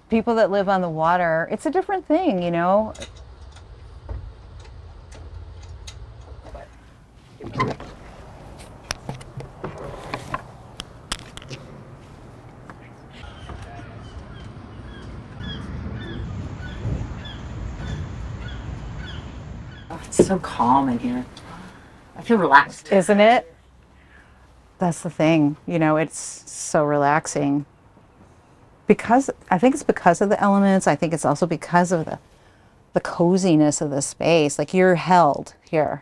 People that live on the water, it's a different thing, you know. Oh, it's so calm in here. I feel relaxed. Isn't it? That's the thing, you know, it's so relaxing. Because I think it's because of the elements. I think it's also because of the coziness of the space. Like you're held here.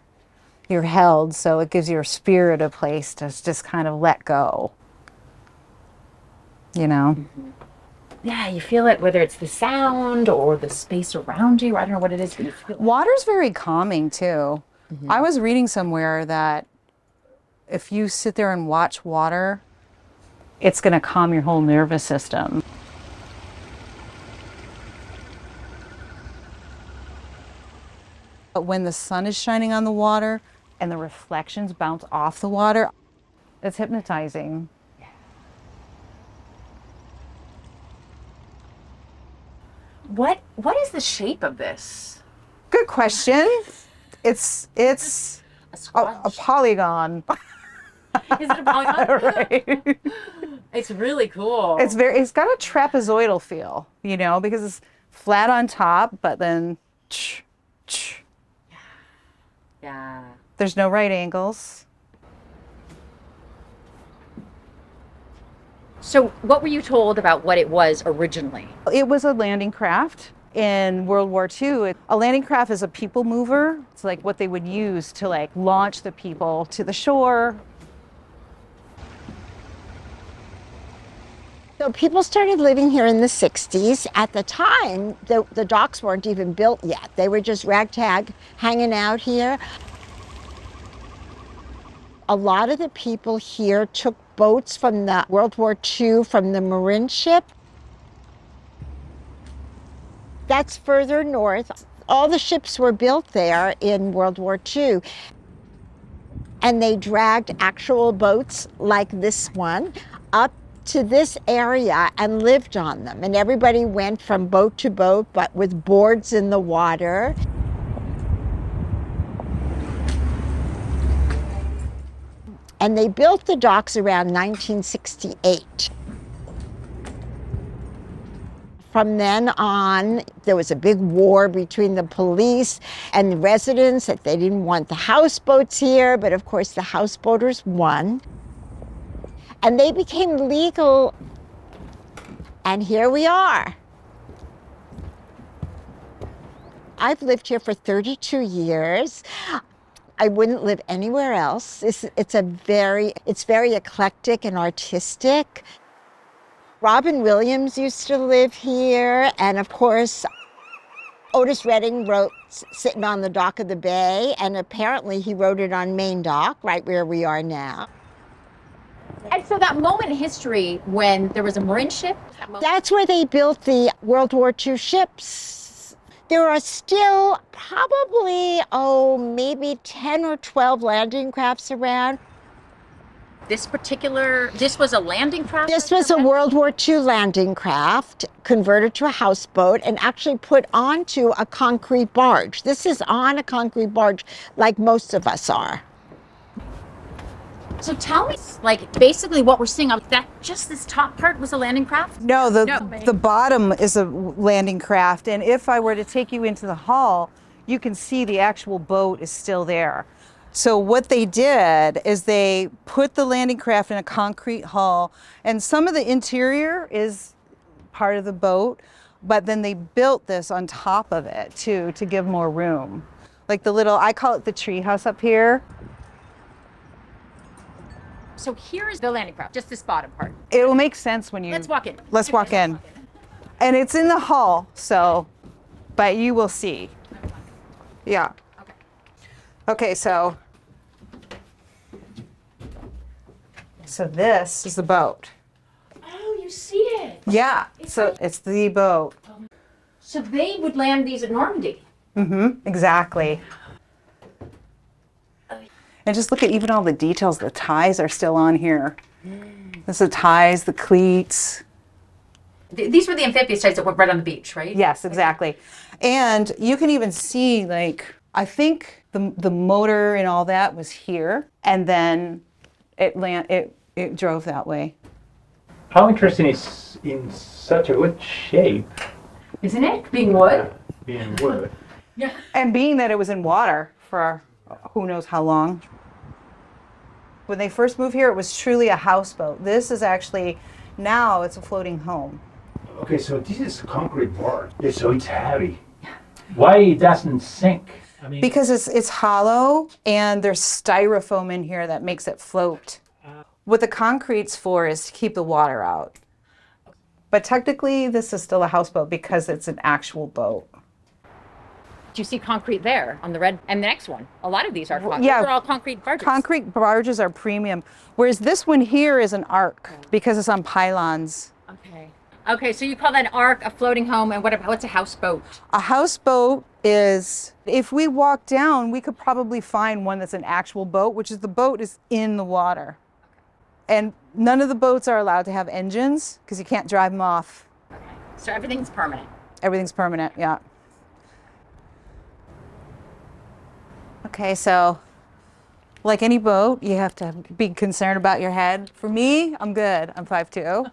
You're held, so it gives your spirit a place to just kind of let go. You know? Mm-hmm. Yeah, you feel it, whether it's the sound or the space around you. I don't know what it is, but you feel it. Water's very calming too. Mm-hmm. I was reading somewhere that if you sit there and watch water, it's going to calm your whole nervous system. But when the sun is shining on the water and the reflections bounce off the water, it's hypnotizing. What is the shape of this? Good question. It's a polygon. Is it a polygon? Right. It's really cool. It's got a trapezoidal feel, you know, because it's flat on top, but then yeah. There's no right angles. So what were you told about what it was originally? It was a landing craft in World War II. A landing craft is a people mover. It's like what they would use to like launch the people to the shore. So people started living here in the 60s. At the time, the docks weren't even built yet. They were just ragtag hanging out here. A lot of the people here took boats from the World War II, from the Marin ship. That's further north. All the ships were built there in World War II. And they dragged actual boats like this one up to this area and lived on them. And everybody went from boat to boat, but with boards in the water. And they built the docks around 1968. From then on, there was a big war between the police and the residents that they didn't want the houseboats here, but of course the houseboaters won. And they became legal, and here we are. I've lived here for 32 years. I wouldn't live anywhere else. It's very eclectic and artistic. Robin Williams used to live here, and of course, Otis Redding wrote Sitting on the Dock of the Bay, and apparently he wrote it on Main Dock, right where we are now. And so that moment in history when there was a Marin ship? That's where they built the World War II ships. There are still probably, maybe 10 or 12 landing crafts around. This was a landing craft? This was a World War II landing craft converted to a houseboat and actually put onto a concrete barge. This is on a concrete barge like most of us are. So tell me, like, basically what we're seeing, that just this top part was a landing craft? No, the bottom is a landing craft, and if I were to take you into the hall, you can see the actual boat is still there. So what they did is they put the landing craft in a concrete hull, and some of the interior is part of the boat, but then they built this on top of it too to give more room. Like I call it the tree house up here. So here is the landing craft, just this bottom part. It will make sense when you... Let's walk in. Let's walk in. And it's in the hall, but you will see. Yeah. Okay. Okay, so this is the boat. Oh, you see it. Yeah, it's the boat. So they would land these at Normandy. Mm-hmm, exactly. And just look at even all the details. The ties are still on here. There's the ties, the cleats. These were the amphibious types that were right on the beach, right? Yes, exactly. And you can even see, like, I think the motor and all that was here, and then it drove that way. How interesting is in such a good shape? Isn't it? Being wood? Being wood. Yeah. And being that it was in water for who knows how long. When they first moved here, it was truly a houseboat. This is actually, now it's a floating home. Okay, so this is concrete board, so it's heavy. Why it doesn't sink? I mean, because it's hollow and there's styrofoam in here that makes it float. What the concrete's for is to keep the water out. But technically, this is still a houseboat because it's an actual boat. Do you see concrete there on the red? And the next one, a lot of these are concrete. Yeah, They're all concrete barges. Concrete barges are premium, whereas this one here is an ark because it's on pylons. Okay. Okay, so you call that an ark, a floating home, and what's a houseboat? A houseboat is, if we walk down, we could probably find one that's an actual boat, which is the boat is in the water. And none of the boats are allowed to have engines because you can't drive them off. Okay. So everything's permanent. Everything's permanent, yeah. Okay, so like any boat, you have to be concerned about your head. For me, I'm good. I'm 5'2".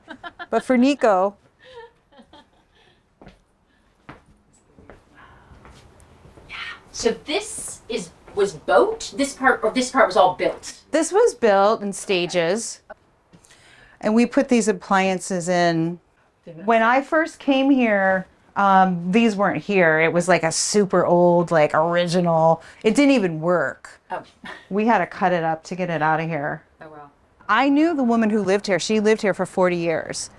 But for Nico, so this was boat? This part was all built? this was built in stages. And we put these appliances in. When I first came here, these weren't here. It was like a super old, like original. It didn't even work. Oh. We had to cut it up to get it out of here. Oh, wow. I knew the woman who lived here. She lived here for 40 years.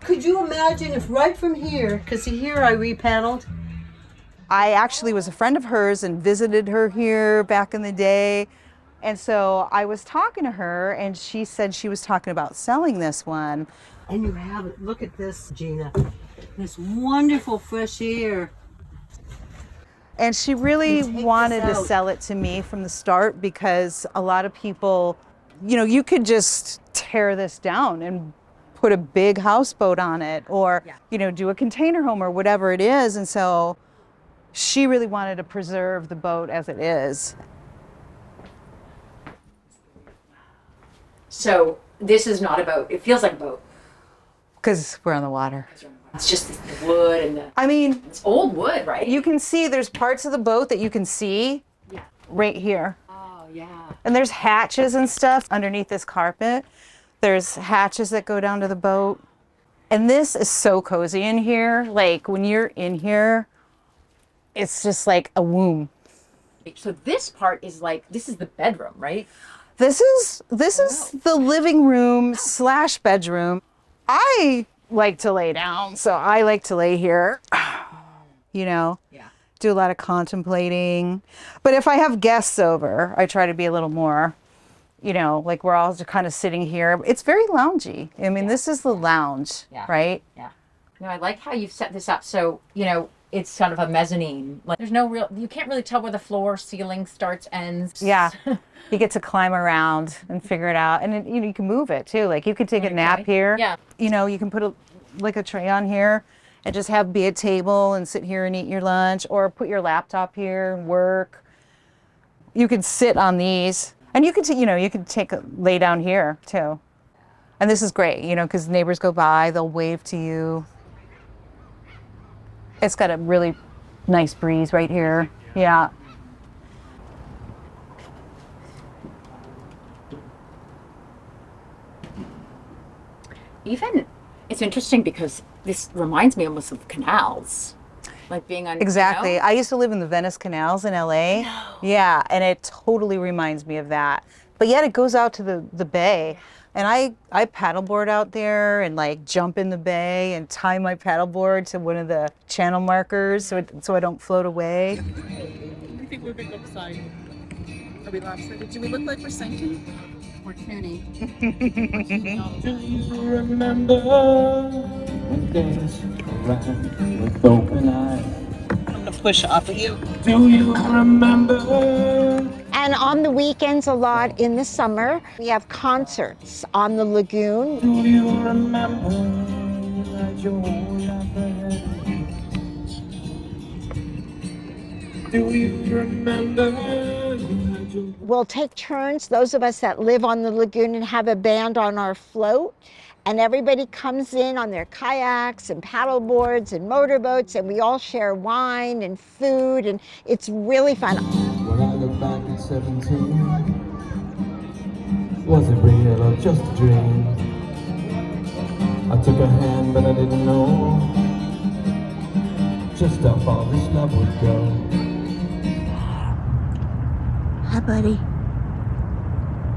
Could you imagine if right from here, because here I repaddled. I actually was a friend of hers and visited her here back in the day. And so I was talking to her and she said she was talking about selling this one. And you have it. Look at this, Gina. This wonderful fresh air. And she really wanted to sell it to me from the start because a lot of people, you know, you could just tear this down and put a big houseboat on it or, you know, do a container home or whatever it is. And so she really wanted to preserve the boat as it is. So this is not a boat. It feels like a boat. Because we're on the water. It's just the wood and the... I mean... It's old wood, right? You can see there's parts of the boat that you can see right here. Oh, yeah. And there's hatches and stuff underneath this carpet. There's hatches that go down to the boat. And this is so cozy in here. Like when you're in here, it's just like a womb. So this part is like, this is the bedroom, right? This is the living room / bedroom. I like to lay down, so I like to lay here, you know, do a lot of contemplating. But if I have guests over, I try to be a little more, you know, like we're all just kind of sitting here. It's very loungy. I mean, this is the lounge, right? Yeah. No, I like how you've set this up so, you know, it's sort of a mezzanine. Like there's no real, you can't really tell where the floor ceiling starts, ends. Yeah. You get to climb around and figure it out. And it, you know, you can move it too. Like you could take a nap here. Yeah. You know, you can put like a tray on here and just be a table and sit here and eat your lunch or put your laptop here and work. You could sit on these and you could, you know, you could lay down here too. And this is great, you know, because neighbors go by, they'll wave to you. It's got a really nice breeze right here. Yeah. Even, it's interesting because this reminds me almost of canals. Like being on, Exactly. You know? I used to live in the Venice canals in LA. No. Yeah, and it totally reminds me of that. But yet it goes out to the bay. And I paddleboard out there and like jump in the bay and tie my paddleboard to one of the channel markers so I don't float away. I think we're big upside. Are we lopsided? Do we look like we're sinking? We're tuning. do you remember when days ran with open eyes? I'm gonna push off of you. Do you remember? And on the weekends a lot in the summer, we have concerts on the lagoon. Do you remember? Do you remember? We'll take turns, those of us that live on the lagoon, and have a band on our float. And everybody comes in on their kayaks and paddle boards and motorboats, and we all share wine and food, and it's really fun. When I look back at 17, was it real or just a dream? I took her hand, but I didn't know just how far this love would go. Hi, buddy.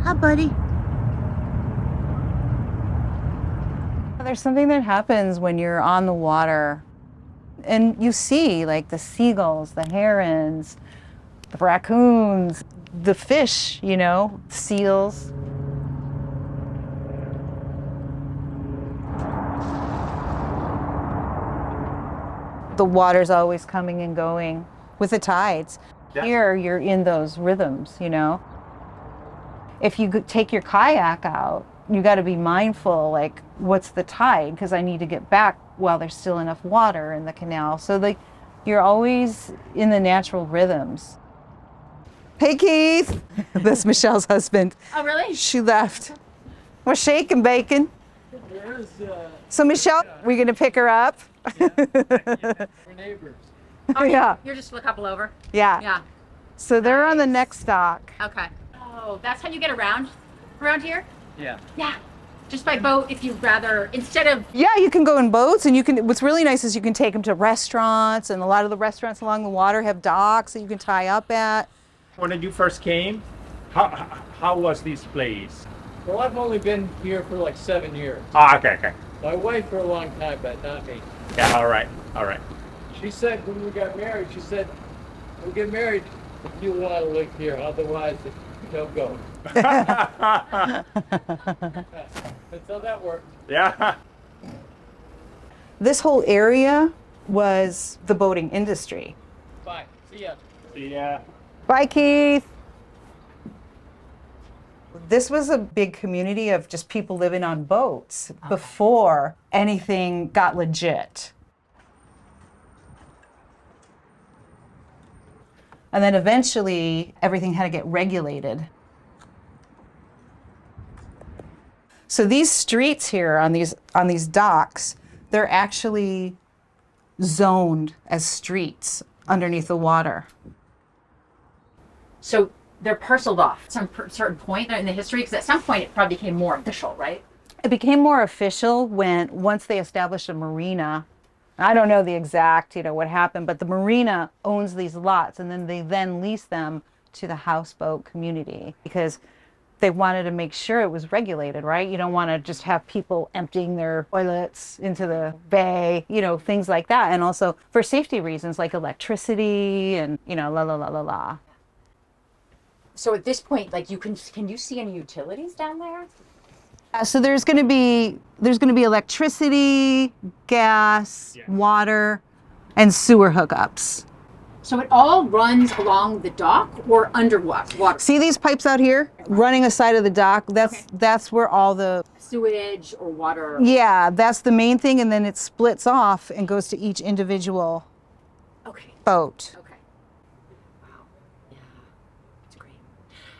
Hi, buddy. There's something that happens when you're on the water and you see like the seagulls, the herons, the raccoons, the fish, you know, seals. The water's always coming and going with the tides. Yeah. Here, you're in those rhythms, you know. If you take your kayak out, you got to be mindful, like, what's the tide? Because I need to get back while there's still enough water in the canal. So, like, you're always in the natural rhythms. Hey, Keith. That's Michelle's husband. Oh, really? She left. We're shaking bacon. So, Michelle, we're going to pick her up? We're neighbors. Oh, Yeah. You're just a couple over? Yeah. Yeah. So they're on the next dock. Okay. Oh, that's how you get around here? Yeah. Yeah. Just by boat if you'd rather, instead of... Yeah, you can go in boats, and you can. What's really nice is you can take them to restaurants, and a lot of the restaurants along the water have docks that you can tie up at. When you first came, how was this place? Well, I've only been here for like 7 years. Ah, okay. My wife for a long time, but not me. Yeah, all right. She said when we got married, she said, we'll get married if you want to live here, otherwise don't go. That's how that worked. Yeah. This whole area was the boating industry. Bye. See ya. Yeah. Bye, Keith. This was a big community of just people living on boats before anything got legit. And then eventually everything had to get regulated. So these streets here on these docks, they're actually zoned as streets underneath the water. So they're parceled off at some certain point in the history, because at some point it probably became more official, right? It became more official once they established a marina. I don't know the exact, what happened, but the marina owns these lots, and then they lease them to the houseboat community because they wanted to make sure it was regulated, right? You don't want to just have people emptying their toilets into the bay, things like that. And also for safety reasons like electricity and, la. So at this point, like, can you see any utilities down there? So there's going to be electricity, gas, water, and sewer hookups. So it all runs along the dock or underwater? See these pipes out here running aside of the dock? That's where all the sewage or water. Yeah, that's the main thing, and then it splits off and goes to each individual boat. Okay. Wow. Yeah. That's great.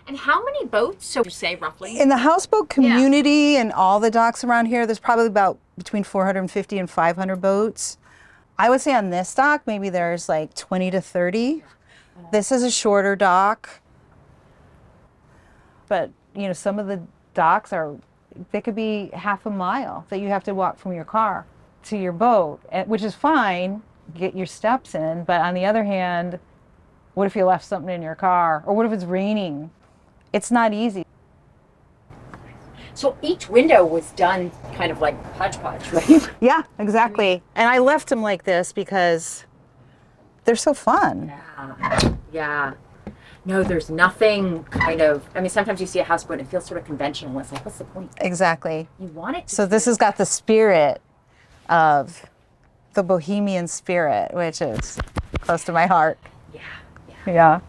And how many boats, so you say roughly? In the houseboat community and all the docks around here, there's probably about between 450 and 500 boats. I would say on this dock, maybe there's like 20 to 30. This is a shorter dock. But, some of the docks they could be half a mile that you have to walk from your car to your boat, which is fine, get your steps in. But on the other hand, what if you left something in your car? Or what if it's raining? It's not easy. So each window was done kind of like hodgepodge, right? Yeah, exactly. And I left them like this because they're so fun. Yeah. No, there's nothing sometimes you see a houseboat and it feels sort of conventional. It's like, what's the point? Exactly. You want it to So this has got the spirit of the Bohemian spirit, which is close to my heart. Yeah.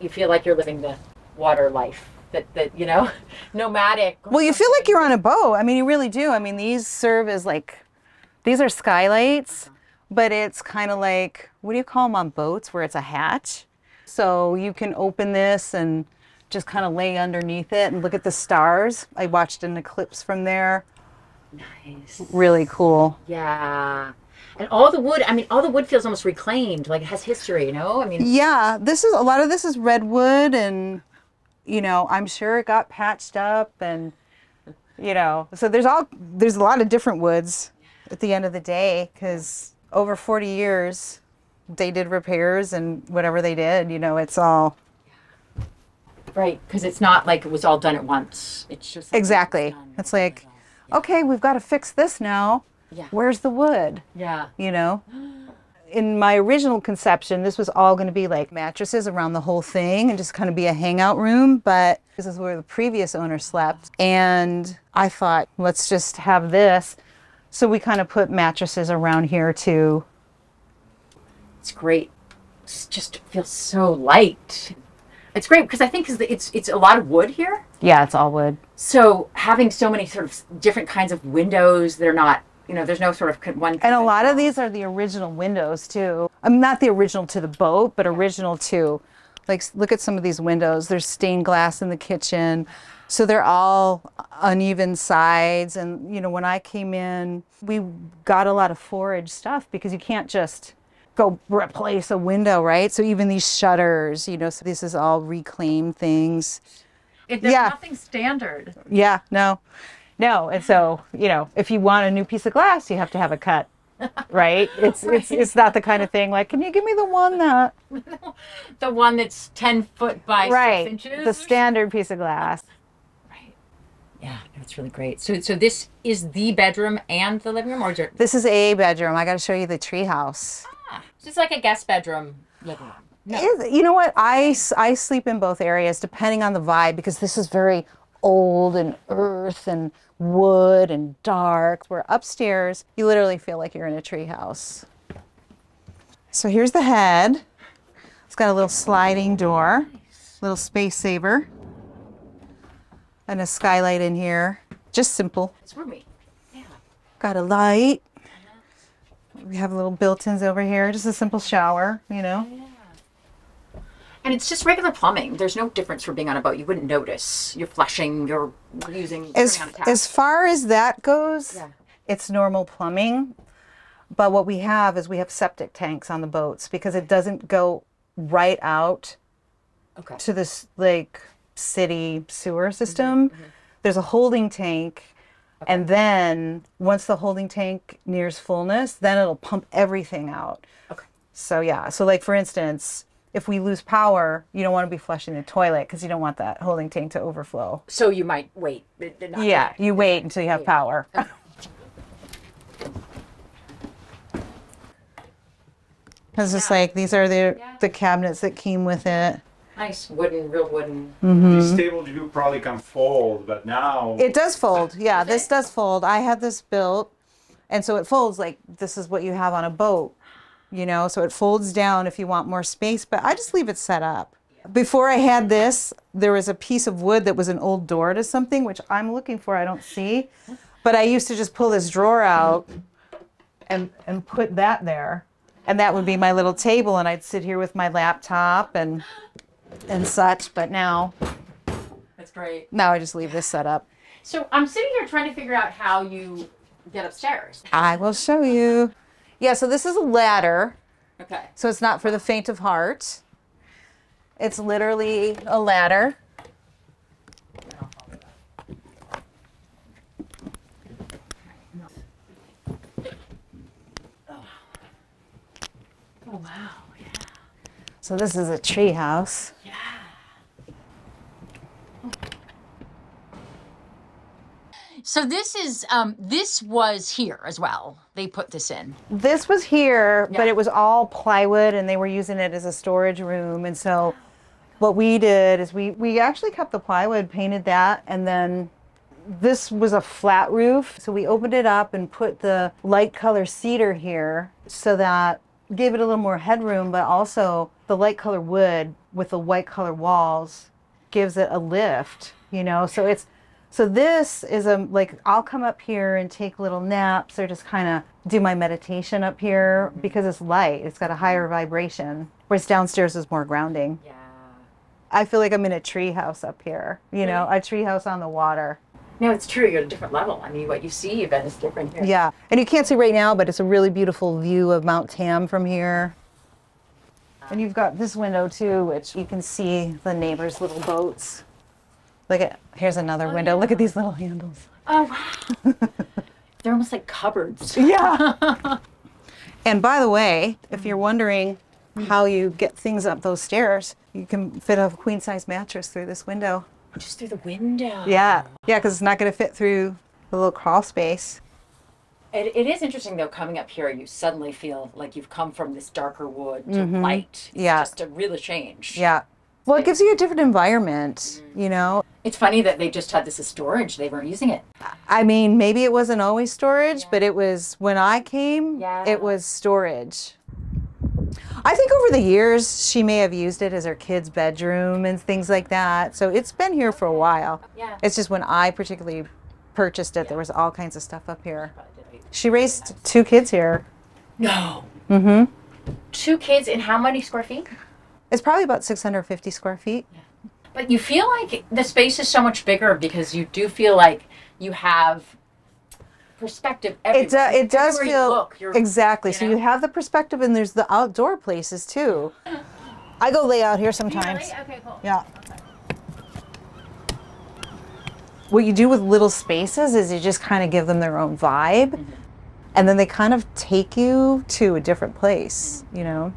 You feel like you're living the water life. That nomadic. Well, you feel like you're on a boat. I mean, you really do. I mean, these serve as like These are skylights, but it's kind of like, what do you call them on boats where it's a hatch? So you can open this and just kind of lay underneath it and look at the stars. I watched an eclipse from there. Nice. Really cool. Yeah. And all the wood, I mean, all the wood feels almost reclaimed, like it has history, you know? I mean, yeah, a lot of this is redwood, and, you know, I'm sure it got patched up, and, you know, so there's a lot of different woods at the end of the day, because over 40 years they did repairs and whatever they did, you know, it's all. right, because it's not like it was all done at once. It's just. Exactly. It's like, okay, we've got to fix this now. Yeah. Where's the wood? Yeah. You know? In my original conception, this was all going to be like mattresses around the whole thing and just kind of be a hangout room, but this is where the previous owner slept. And I thought, let's just have this. So we kind of put mattresses around here too. It's great. It just feels so light. It's great because I think it's a lot of wood here. Yeah, it's all wood. So having so many sort of different kinds of windows that are not, you know, there's no sort of one. And a lot of these are the original windows too. Not the original to the boat, but original to, like, look at some of these windows. There's stained glass in the kitchen. So they're all uneven sides. And, you know, when I came in, we got a lot of forage stuff because you can't just go replace a window, right? So even these shutters, you know, so this is all reclaimed things. There's Yeah. nothing standard. Yeah, no. And so, you know, if you want a new piece of glass, you have to have it cut, right? It's not the kind of thing like, can you give me the one that... The one that's 10 foot by 6 inches? The standard piece of glass. Right. Yeah, it's really great. So this is the bedroom and the living room, or is it? This is a bedroom. I got to show you the treehouse. So it's like a guest bedroom, living room. No. You know what? I sleep in both areas depending on the vibe, because this is very old and earth and wood and dark. Where upstairs, you literally feel like you're in a treehouse. So here's the head. It's got a little sliding door, little space saver, and a skylight in here. Just simple. It's roomy. Yeah. Got a light. We have little built-ins over here. Just a simple shower, you know. And it's just regular plumbing. There's no difference for being on a boat. You wouldn't notice. You're flushing, you're using... As far as that goes, Yeah. It's normal plumbing. But what we have is we have septic tanks on the boats because it doesn't go right out to this, like, city sewer system. There's a holding tank. And then once the holding tank nears fullness, then it'll pump everything out. Okay. So, yeah. So, like, for instance... if we lose power, you don't want to be flushing the toilet because you don't want that holding tank to overflow. So you might wait. Yeah, you wait until you have power. It's just like, these are the cabinets that came with it. Nice wooden, real wooden. These tables you probably can fold, but now... It does fold. Yeah, this does fold. I had this built, and so it folds like this is what you have on a boat. You know, so it folds down if you want more space, but I just leave it set up. Before I had this, there was a piece of wood that was an old door to something, which I'm looking for, I don't see. But I used to just pull this drawer out and put that there. And that would be my little table, and I'd sit here with my laptop and such, but now... That's great. Now I just leave this set up. So I'm sitting here trying to figure out how you get upstairs. I will show you. Yeah, so this is a ladder. Okay. So it's not for the faint of heart. It's literally a ladder. Oh, wow. Yeah. So this is a tree house. Yeah. So this was here as well. They put this in. This was here, but it was all plywood, and they were using it as a storage room. And so what we did is we actually kept the plywood, painted that, and then this was a flat roof. So we opened it up and put the light color cedar here so that gave it a little more headroom, but also the light color wood with the white color walls gives it a lift, you know? So this is like, I'll come up here and take little naps or just kind of do my meditation up here because it's light. It's got a higher vibration, whereas downstairs is more grounding. Yeah. I feel like I'm in a tree house up here, you know, a tree house on the water. No, it's true. You're at a different level. I mean, what you see even is different here. Yeah, and you can't see right now, but it's a really beautiful view of Mount Tam from here. And you've got this window too, which you can see the neighbors' little boats. Look at, here's another window. Look at these little handles. Oh, wow. They're almost like cupboards. Yeah. And by the way, if you're wondering how you get things up those stairs, you can fit a queen-size mattress through this window. Just through the window. Yeah, yeah, because it's not going to fit through the little crawl space. It is interesting, though, coming up here, you suddenly feel like you've come from this darker wood to light. It's just a real change. Yeah. Well, it gives you a different environment, you know. It's funny that they just had this as storage. They weren't using it. I mean, maybe it wasn't always storage, but it was, when I came, it was storage. I think over the years, she may have used it as her kid's bedroom and things like that. So it's been here for a while. Yeah. It's just when I particularly purchased it, there was all kinds of stuff up here. She raised 2 kids here. No. 2 kids in how many square feet? It's probably about 650 square feet. But you feel like the space is so much bigger because you do feel like you have perspective everywhere. It does Everywhere feel you look, you're, exactly. you So know? you have the perspective, and there's the outdoor places too. I go lay out here sometimes. Really? Okay, cool. Yeah. What you do with little spaces is you just kind of give them their own vibe, and then they kind of take you to a different place, you know.